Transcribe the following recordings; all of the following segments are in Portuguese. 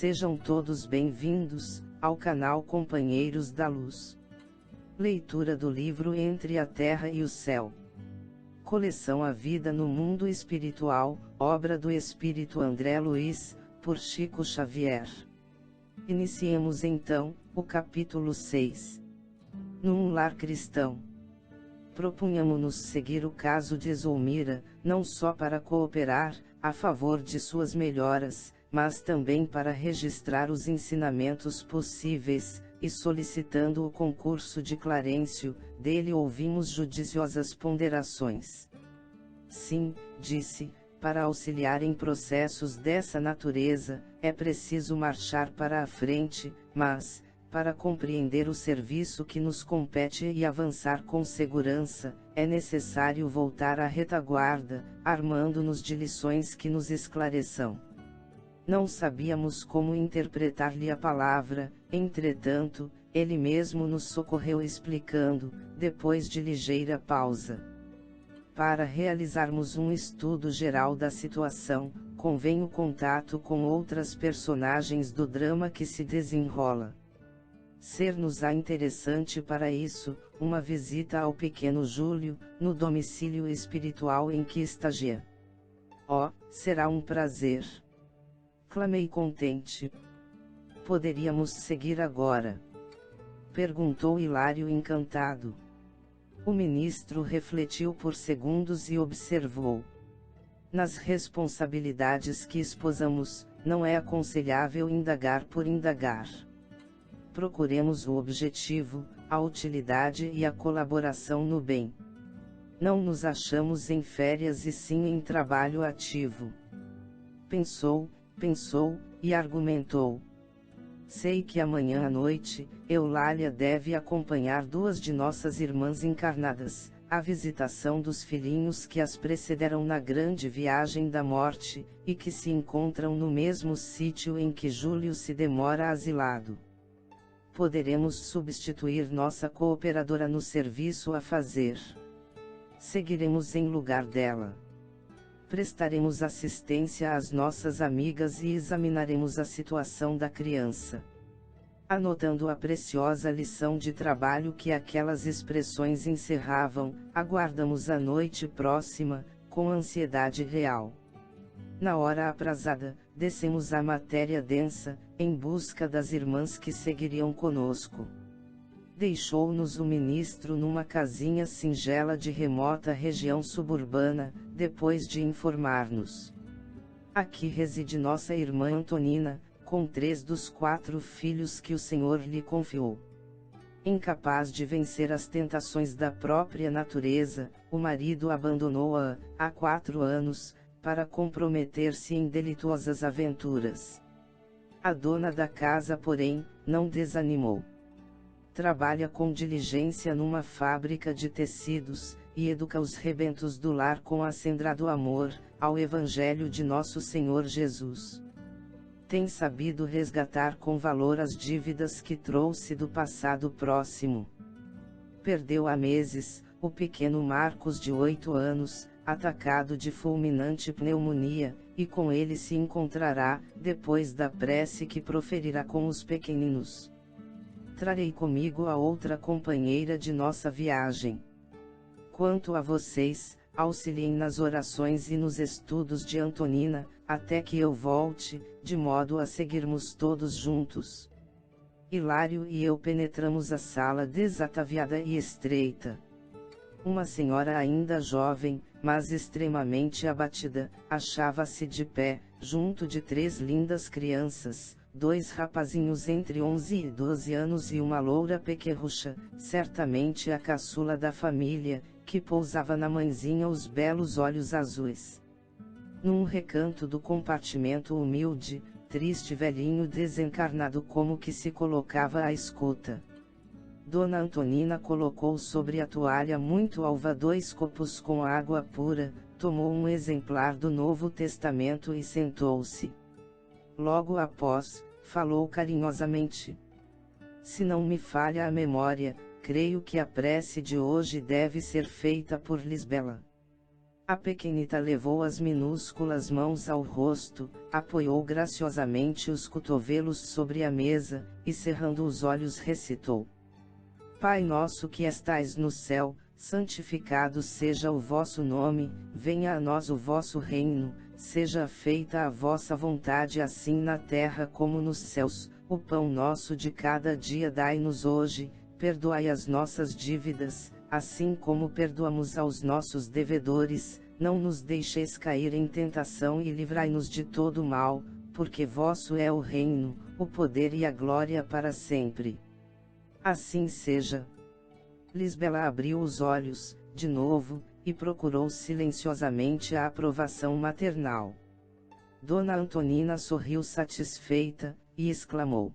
Sejam todos bem-vindos ao canal Companheiros da Luz. Leitura do livro Entre a Terra e o Céu. Coleção A Vida no Mundo Espiritual, obra do Espírito André Luiz, por Chico Xavier. Iniciemos então o capítulo 6. Num lar cristão. Propunhamos-nos seguir o caso de Zulmira, não só para cooperar a favor de suas melhoras, mas também para registrar os ensinamentos possíveis, e solicitando o concurso de Clarencio, dele ouvimos judiciosas ponderações. Sim, disse, para auxiliar em processos dessa natureza, é preciso marchar para a frente, mas, para compreender o serviço que nos compete e avançar com segurança, é necessário voltar à retaguarda, armando-nos de lições que nos esclareçam. Não sabíamos como interpretar-lhe a palavra, entretanto, ele mesmo nos socorreu explicando, depois de ligeira pausa. Para realizarmos um estudo geral da situação, convém o contato com outras personagens do drama que se desenrola. Ser-nos-á interessante para isso, uma visita ao pequeno Júlio, no domicílio espiritual em que estagia. Oh, será um prazer! Clamei contente. Poderíamos seguir agora? Perguntou Hilário encantado. O ministro refletiu por segundos e observou. Nas responsabilidades que esposamos, não é aconselhável indagar por indagar. Procuremos o objetivo, a utilidade e a colaboração no bem. Não nos achamos em férias e sim em trabalho ativo. Pensou, e argumentou. Sei que amanhã à noite, Eulália deve acompanhar duas de nossas irmãs encarnadas, à visitação dos filhinhos que as precederam na grande viagem da morte, e que se encontram no mesmo sítio em que Júlio se demora asilado. Poderemos substituir nossa cooperadora no serviço a fazer. Seguiremos em lugar dela. Prestaremos assistência às nossas amigas e examinaremos a situação da criança. Anotando a preciosa lição de trabalho que aquelas expressões encerravam, aguardamos a noite próxima, com ansiedade real. Na hora aprazada, descemos à matéria densa, em busca das irmãs que seguiriam conosco. Deixou-nos o ministro numa casinha singela de remota região suburbana, depois de informar-nos. Aqui reside nossa irmã Antonina, com 3 dos 4 filhos que o Senhor lhe confiou. Incapaz de vencer as tentações da própria natureza, o marido abandonou-a, há 4 anos, para comprometer-se em delituosas aventuras. A dona da casa, porém, não desanimou. Trabalha com diligência numa fábrica de tecidos, e educa os rebentos do lar com acendrado amor, ao Evangelho de Nosso Senhor Jesus. Tem sabido resgatar com valor as dívidas que trouxe do passado próximo. Perdeu há meses, o pequeno Marcos de 8 anos, atacado de fulminante pneumonia, e com ele se encontrará, depois da prece que proferirá com os pequeninos. Trarei comigo a outra companheira de nossa viagem. Quanto a vocês, auxiliem nas orações e nos estudos de Antonina, até que eu volte, de modo a seguirmos todos juntos. Hilário e eu penetramos a sala desataviada e estreita. Uma senhora ainda jovem, mas extremamente abatida, achava-se de pé, junto de 3 lindas crianças, 2 rapazinhos entre 11 e 12 anos e uma loura pequerrucha, certamente a caçula da família, que pousava na mãezinha os belos olhos azuis. Num recanto do compartimento humilde, triste velhinho desencarnado como que se colocava à escuta. Dona Antonina colocou sobre a toalha muito alva 2 copos com água pura, tomou um exemplar do Novo Testamento e sentou-se. Logo após, falou carinhosamente. Se não me falha a memória, creio que a prece de hoje deve ser feita por Lisbela. A pequenita levou as minúsculas mãos ao rosto, apoiou graciosamente os cotovelos sobre a mesa, e cerrando os olhos recitou: Pai nosso que estais no céu, santificado seja o vosso nome, venha a nós o vosso reino, seja feita a vossa vontade assim na terra como nos céus. O pão nosso de cada dia dai-nos hoje, perdoai as nossas dívidas, assim como perdoamos aos nossos devedores, não nos deixeis cair em tentação e livrai-nos de todo mal, porque vosso é o reino, o poder e a glória para sempre. Assim seja. Lisbela abriu os olhos, de novo, e procurou silenciosamente a aprovação maternal. Dona Antonina sorriu satisfeita, e exclamou: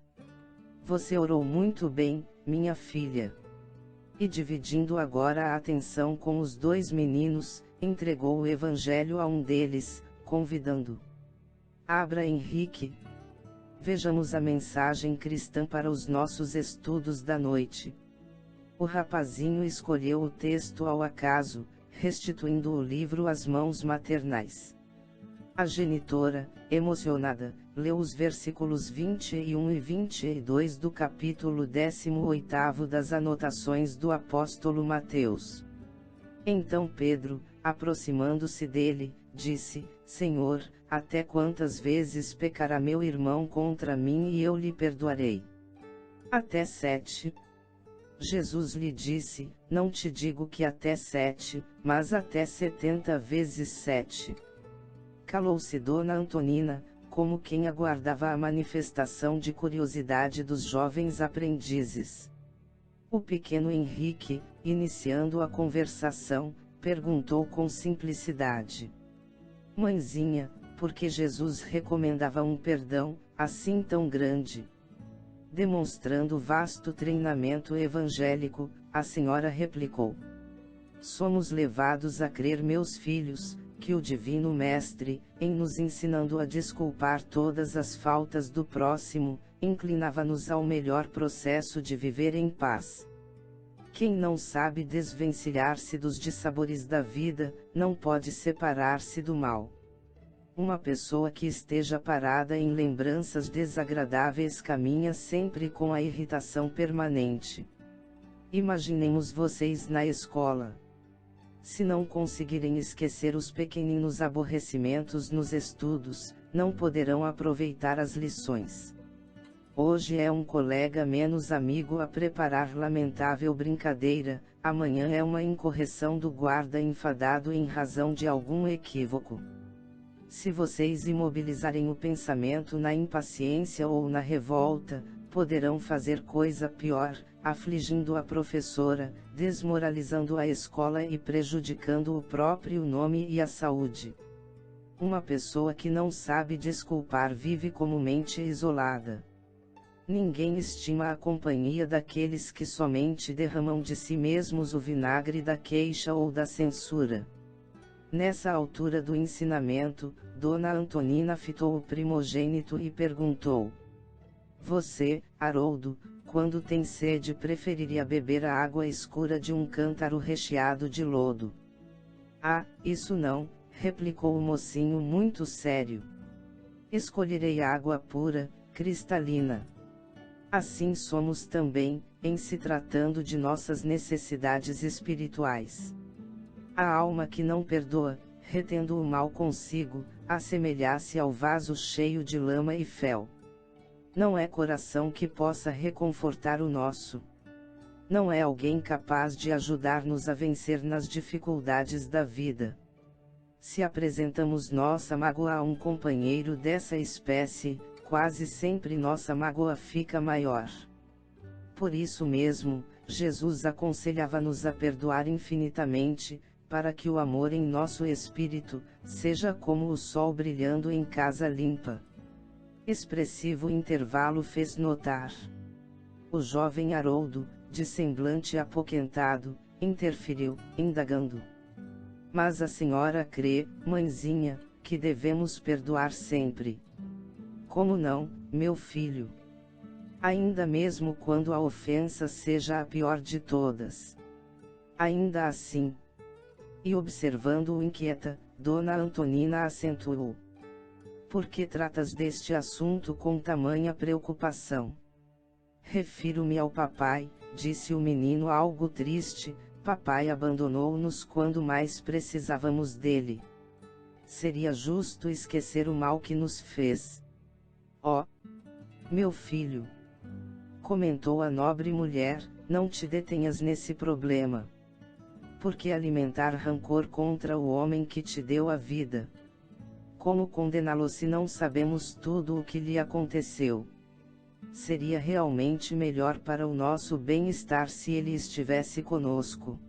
Você orou muito bem, minha filha. E dividindo agora a atenção com os dois meninos, entregou o evangelho a um deles, convidando: Abra, Henrique. Vejamos a mensagem cristã para os nossos estudos da noite. O rapazinho escolheu o texto ao acaso, restituindo o livro às mãos maternais. A genitora, emocionada, leu os versículos 21 e 22 do capítulo 18 das Anotações do apóstolo Mateus. Então Pedro, aproximando-se dele, disse: Senhor, até quantas vezes pecará meu irmão contra mim e eu lhe perdoarei? Até 7. Jesus lhe disse: Não te digo que até 7, mas até 70 vezes 7. Calou-se Dona Antonina, como quem aguardava a manifestação de curiosidade dos jovens aprendizes. O pequeno Henrique, iniciando a conversação, perguntou com simplicidade: Mãezinha, por que Jesus recomendava um perdão assim tão grande? Demonstrando vasto treinamento evangélico, a senhora replicou: Somos levados a crer, meus filhos, que o Divino Mestre, em nos ensinando a desculpar todas as faltas do próximo, inclinava-nos ao melhor processo de viver em paz. Quem não sabe desvencilhar-se dos dissabores da vida, não pode separar-se do mal. Uma pessoa que esteja parada em lembranças desagradáveis caminha sempre com a irritação permanente. Imaginemos vocês na escola. Se não conseguirem esquecer os pequeninos aborrecimentos nos estudos, não poderão aproveitar as lições. Hoje é um colega menos amigo a preparar lamentável brincadeira, amanhã é uma incorreção do guarda enfadado em razão de algum equívoco. Se vocês imobilizarem o pensamento na impaciência ou na revolta, poderão fazer coisa pior, afligindo a professora, desmoralizando a escola e prejudicando o próprio nome e a saúde. Uma pessoa que não sabe desculpar vive comumente isolada. Ninguém estima a companhia daqueles que somente derramam de si mesmos o vinagre da queixa ou da censura. Nessa altura do ensinamento, Dona Antonina fitou o primogênito e perguntou: Você, Haroldo, quando tem sede preferiria beber a água escura de um cântaro recheado de lodo? Ah, isso não, replicou o mocinho muito sério. Escolherei água pura, cristalina. Assim somos também, em se tratando de nossas necessidades espirituais. A alma que não perdoa, retendo o mal consigo, assemelha-se ao vaso cheio de lama e fel. Não é coração que possa reconfortar o nosso. Não é alguém capaz de ajudar-nos a vencer nas dificuldades da vida. Se apresentamos nossa mágoa a um companheiro dessa espécie, quase sempre nossa mágoa fica maior. Por isso mesmo, Jesus aconselhava-nos a perdoar infinitamente, para que o amor em nosso espírito, seja como o sol brilhando em casa limpa. Expressivo intervalo fez notar. O jovem Haroldo, de semblante apoquentado, interferiu, indagando: Mas a senhora crê, mãezinha, que devemos perdoar sempre? Como não, meu filho? Ainda mesmo quando a ofensa seja a pior de todas. Ainda assim. E observando-o inquieta, Dona Antonina acentuou: por que tratas deste assunto com tamanha preocupação? Refiro-me ao papai, disse o menino algo triste. Papai abandonou-nos quando mais precisávamos dele. Seria justo esquecer o mal que nos fez. Oh, meu filho, comentou a nobre mulher, não te detenhas nesse problema. Por que alimentar rancor contra o homem que te deu a vida? Como condená-lo se não sabemos tudo o que lhe aconteceu? Seria realmente melhor para o nosso bem-estar se ele estivesse conosco.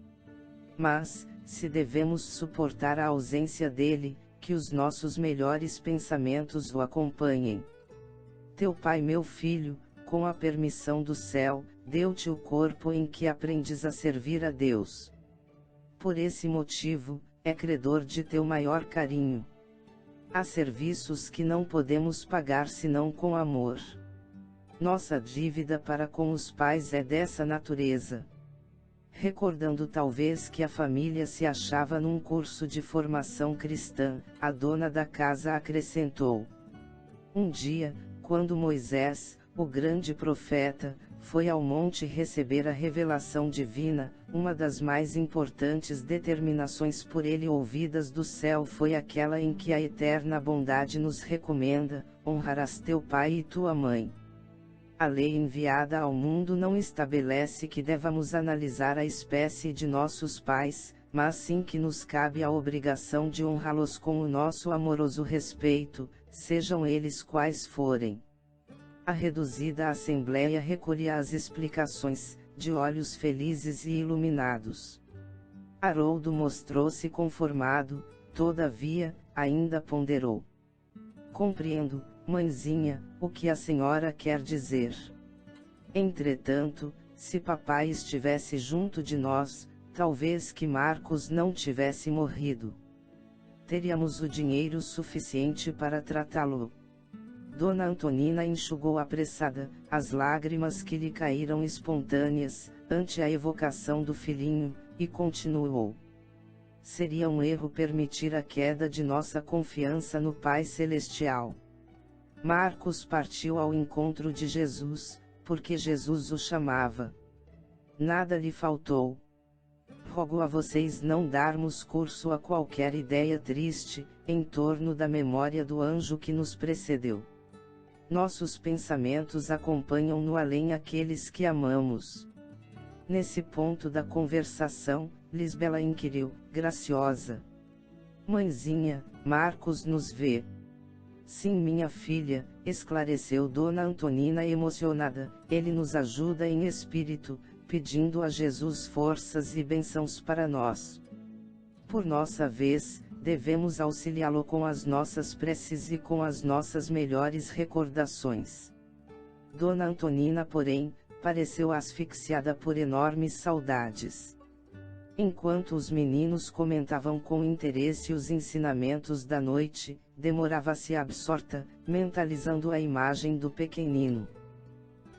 Mas, se devemos suportar a ausência dele, que os nossos melhores pensamentos o acompanhem. Teu pai, meu filho, com a permissão do céu, deu-te o corpo em que aprendes a servir a Deus. Por esse motivo, é credor de teu maior carinho. Há serviços que não podemos pagar senão com amor. Nossa dívida para com os pais é dessa natureza. Recordando talvez que a família se achava num curso de formação cristã, a dona da casa acrescentou: um dia, quando Moisés, o grande profeta, foi ao monte receber a revelação divina, uma das mais importantes determinações por ele ouvidas do céu foi aquela em que a eterna bondade nos recomenda: honrarás teu pai e tua mãe. A lei enviada ao mundo não estabelece que devamos analisar a espécie de nossos pais, mas sim que nos cabe a obrigação de honrá-los com o nosso amoroso respeito, sejam eles quais forem. A reduzida assembleia recolhia às explicações, de olhos felizes e iluminados. Haroldo mostrou-se conformado, todavia, ainda ponderou. Compreendo, mãezinha, o que a senhora quer dizer. Entretanto, se papai estivesse junto de nós, talvez que Marcos não tivesse morrido. Teríamos o dinheiro suficiente para tratá-lo. Dona Antonina enxugou apressada as lágrimas que lhe caíram espontâneas, ante a evocação do filhinho, e continuou: seria um erro permitir a queda de nossa confiança no Pai Celestial. Marcos partiu ao encontro de Jesus, porque Jesus o chamava. Nada lhe faltou. Rogo a vocês não darmos curso a qualquer ideia triste, em torno da memória do anjo que nos precedeu. Nossos pensamentos acompanham no além aqueles que amamos. Nesse ponto da conversação, Lisbela inquiriu, graciosa: mãezinha, Marcos nos vê? Sim, minha filha, esclareceu Dona Antonina emocionada, ele nos ajuda em espírito, pedindo a Jesus forças e bênçãos para nós. Por nossa vez, devemos auxiliá-lo com as nossas preces e com as nossas melhores recordações. Dona Antonina, porém, pareceu asfixiada por enormes saudades. Enquanto os meninos comentavam com interesse os ensinamentos da noite, demorava-se absorta, mentalizando a imagem do pequenino.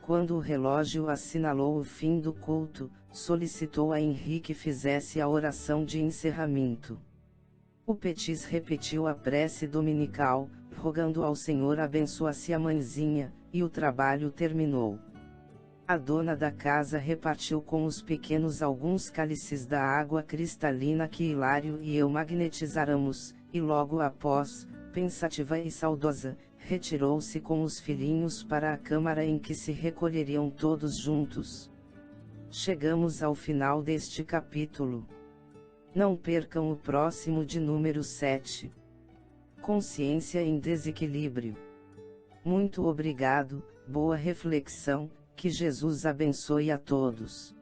Quando o relógio assinalou o fim do culto, solicitou a Henri que fizesse a oração de encerramento. O Petis repetiu a prece dominical, rogando ao Senhor abençoasse a mãezinha, e o trabalho terminou. A dona da casa repartiu com os pequenos alguns cálices da água cristalina que Hilário e eu magnetizáramos, e logo após, pensativa e saudosa, retirou-se com os filhinhos para a câmara em que se recolheriam todos juntos. Chegamos ao final deste capítulo. Não percam o próximo de número 7. Consciência em desequilíbrio. Muito obrigado, boa reflexão, que Jesus abençoe a todos.